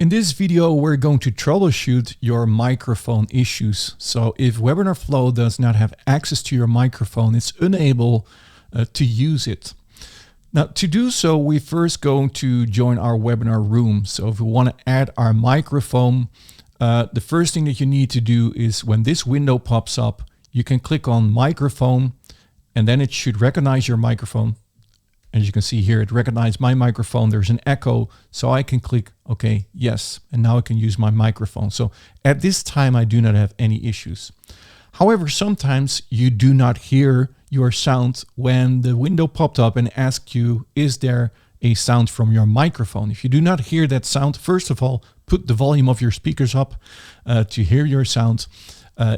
In this video, we're going to troubleshoot your microphone issues. So if Webinarflow does not have access to your microphone, it's unable to use it. Now, to do so, we first going to join our webinar room. So if we want to add our microphone, the first thing that you need to do is when this window pops up, you can click on microphone, and then it should recognize your microphone. As you can see here, it recognized my microphone. There's an echo, so I can click OK, yes, and now I can use my microphone. So at this time, I do not have any issues. However, sometimes you do not hear your sound when the window popped up and asked you, is there a sound from your microphone? If you do not hear that sound, first of all, put the volume of your speakers up to hear your sound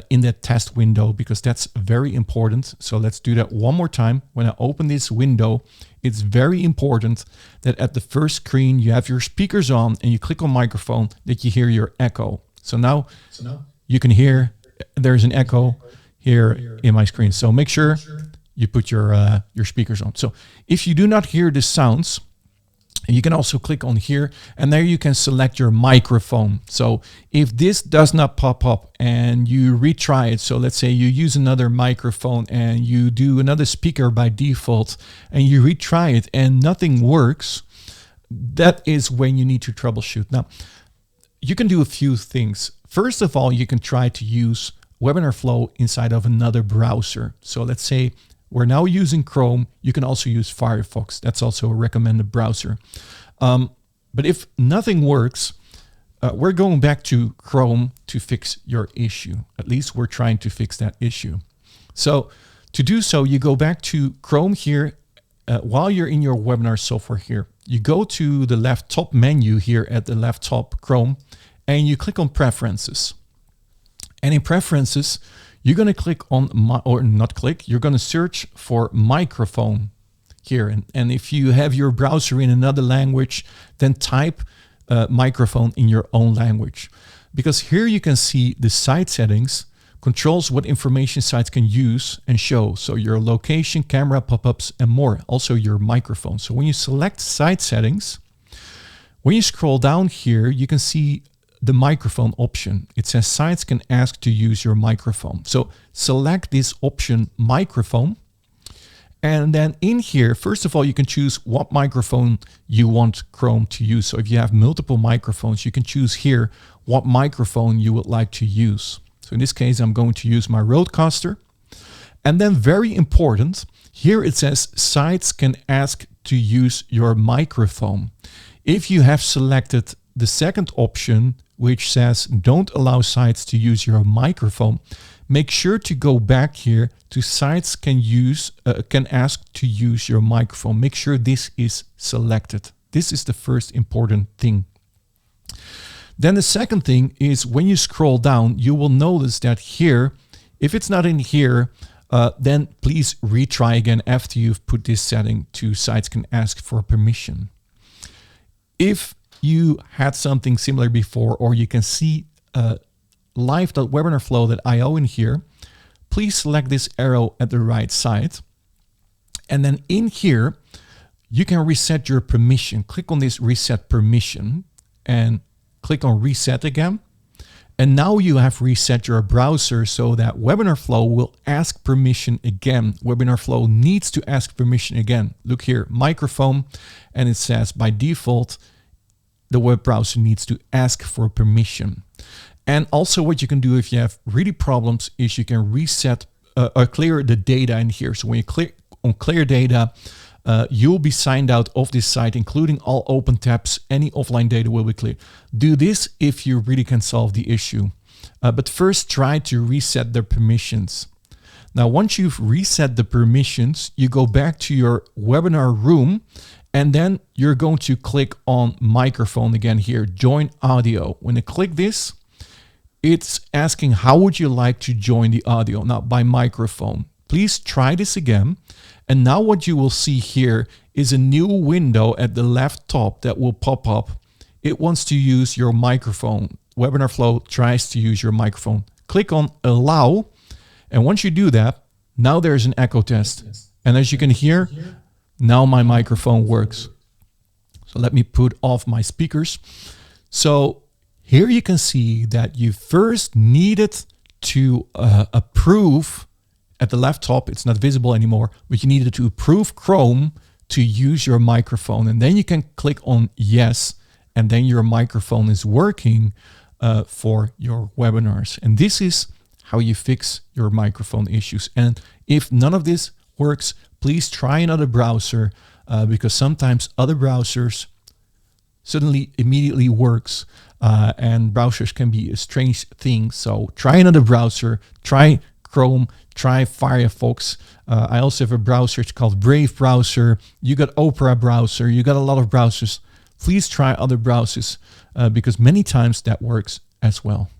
in that test window, because that's very important. So let's do that one more time. When I open this window, it's very important that at the first screen you have your speakers on and you click on microphone, that you hear your echo. So now you can hear there's an echo here in my screen. So make sure you put your speakers on. So if you do not hear the sounds, you can also click on here, and there you can select your microphone. So if this does not pop up and you retry it, so let's say you use another microphone and you do another speaker by default and you retry it and nothing works, that is when you need to troubleshoot. Now, you can do a few things. First of all, you can try to use Webinarflow inside of another browser. So let's say we're now using Chrome. You can also use Firefox. That's also a recommended browser. But if nothing works, we're going back to Chrome to fix your issue. At least we're trying to fix that issue. So to do so, you go back to Chrome here. While you're in your webinar software here, you go to the left top menu here at the left top Chrome, and you click on Preferences. And in Preferences, you're going to click on, you're going to search for microphone here. And if you have your browser in another language, then type microphone in your own language. Because here you can see the site settings, controls what information sites can use and show. So your location, camera, pop-ups, and more. Also your microphone. So when you select site settings, when you scroll down here, you can see the microphone option. It says sites can ask to use your microphone. So select this option, microphone. And then in here, first of all, you can choose what microphone you want Chrome to use. So if you have multiple microphones, you can choose here what microphone you would like to use. So in this case, I'm going to use my Rodecaster. And then very important, here it says sites can ask to use your microphone. If you have selected the second option, which says don't allow sites to use your microphone, make sure to go back here to sites can ask to use your microphone. Make sure this is selected. This is the first important thing. Then the second thing is when you scroll down, you will notice that here, if it's not in here, then please retry again after you've put this setting to sites can ask for permission. If you had something similar before, or you can see live.webinarflow.io in here, please select this arrow at the right side. And then in here, you can reset your permission. Click on this reset permission and click on reset again. And now you have reset your browser so that Webinarflow will ask permission again. Webinarflow needs to ask permission again. Look here, microphone, and it says by default, the web browser needs to ask for permission. And also what you can do if you have really problems is you can reset or clear the data in here. So when you click on clear data, you'll be signed out of this site, including all open tabs. Any offline data will be cleared. Do this if you really can solve the issue. But first try to reset the permissions. Now, once you've reset the permissions, you go back to your webinar room, and then you're going to click on microphone again here, join audio. When you click this, it's asking how would you like to join the audio? Now by microphone. Please try this again. And now what you will see here is a new window at the left top that will pop up. It wants to use your microphone. Webinarflow tries to use your microphone. Click on allow. And once you do that, now there's an echo test. And as you can hear, now my microphone works. So let me put off my speakers. So here you can see that you first needed to approve at the left top. It's not visible anymore, but you needed to approve Chrome to use your microphone. And then you can click on yes, and then your microphone is working for your webinars. And this is how you fix your microphone issues. And if none of this works, please try another browser because sometimes other browsers suddenly immediately works, and browsers can be a strange thing. So try another browser, try Chrome, try Firefox. I also have a browser, it's called Brave browser. You got Opera browser, you got a lot of browsers. Please try other browsers because many times that works as well.